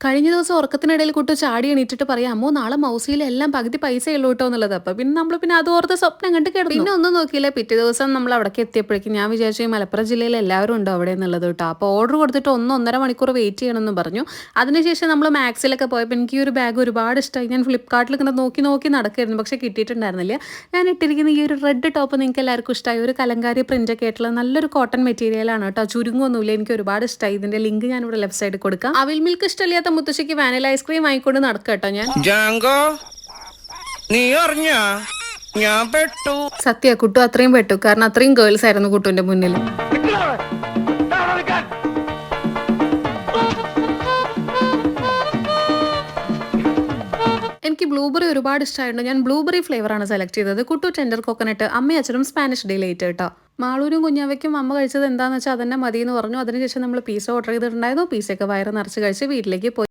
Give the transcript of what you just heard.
കഴിഞ്ഞ ദിവസം ഉറക്കത്തിനിടയിൽ കുട്ടു ചാടി എണീറ്റിട്ട് പറയാം അമ്മോ നാളെ മൗസിയിലെല്ലാം പകുതി പൈസ ഉള്ളൂ കേട്ടോ എന്നുള്ളത്. അപ്പൊ പിന്നെ നമ്മൾ പിന്നെ അത് ഓർത്ത് സ്വപ്നം കണ്ട് കിടന്നു. പിന്നെ ഒന്നും നോക്കിയില്ല. പിറ്റേ ദിവസം നമ്മൾ അവിടേക്ക് എത്തിയപ്പോഴേക്കും ഞാൻ വിചാരിച്ചു ഈ മലപ്പുറം ജില്ലയിൽ എല്ലാവരും ഉണ്ടോ അവിടെ എന്നുള്ളത് കേട്ടോ. അപ്പോൾ ഓർഡർ കൊടുത്തിട്ട് 1-1.5 മണിക്കൂർ വെയിറ്റ് ചെയ്യണമെന്ന് പറഞ്ഞു. അതിനുശേഷം നമ്മൾ മാക്സിലൊക്കെ പോയപ്പോൾ എനിക്ക് ഈ ഒരു ബാഗ് ഒരുപാട് ഇഷ്ടമായി. ഞാൻ ഫ്ലിപ്കാർട്ടിൽ ഇങ്ങനെ നോക്കി നോക്കി നടക്കായിരുന്നു, പക്ഷേ കിട്ടിയിട്ടുണ്ടായിരുന്നില്ല. ഞാൻ ഇട്ടിരിക്കുന്ന ഈ ഒരു റെഡ് ടോപ്പ് നിങ്ങൾക്ക് എല്ലാവർക്കും ഇഷ്ടമായി. ഒരു കലങ്കാരി പ്രിന്റൊക്കെ ആയിട്ടുള്ള നല്ലൊരു കോട്ടൺ മെറ്റീരിയലാണ് കേട്ടോ. ചുരുങ്ങൊന്നുമില്ല, എനിക്ക് ഒരുപാട് ഇഷ്ടമായി. ഇതിന്റെ ലിങ്ക് ഞാൻ ഇവിടെ ലെഫ്റ്റ് സൈഡിൽ കൊടുക്കാം. അവിൽ മിൽക്ക് ഇഷ്ടമില്ലാത്ത മുത്തശ്ശിക്ക് വാനില ഐസ്ക്രീം ആയിക്കൊണ്ട് നടക്കട്ടോ ഞാൻ. നീ അറിഞ്ഞാ ഞാൻ പെട്ടു. സത്യ കുട്ടു അത്രയും പെട്ടു, കാരണം അത്രയും ഗേൾസ് ആയിരുന്നു കുട്ടുവിന്റെ മുന്നിൽ. എനിക്ക് ബ്ലൂബെറി ഒരുപാട് ഇഷ്ടമായിട്ടുണ്ട്. ഞാൻ ബ്ലൂബെറി ഫ്ലേവറാണ് സെലക്ട് ചെയ്തത്. കുട്ടു ടെൻഡർ കോക്കനട്ട്, അമ്മയും അച്ഛനും സ്പാനിഷ് ഡിലൈറ്റ് കേട്ടോ. മാളൂരും കുഞ്ഞാവയ്ക്കും അമ്മ കഴിച്ചത് എന്താണെന്ന് വെച്ചാൽ അതന്നെ മതി എന്ന് പറഞ്ഞു. അതിനുശേഷം നമ്മൾ പിസ്സ ഓർഡർ ചെയ്തിട്ടുണ്ടായിരുന്നു. പിസ്സയൊക്കെ വയറ് നിറച്ച് കഴിച്ച് വീട്ടിലേക്ക് പോയി.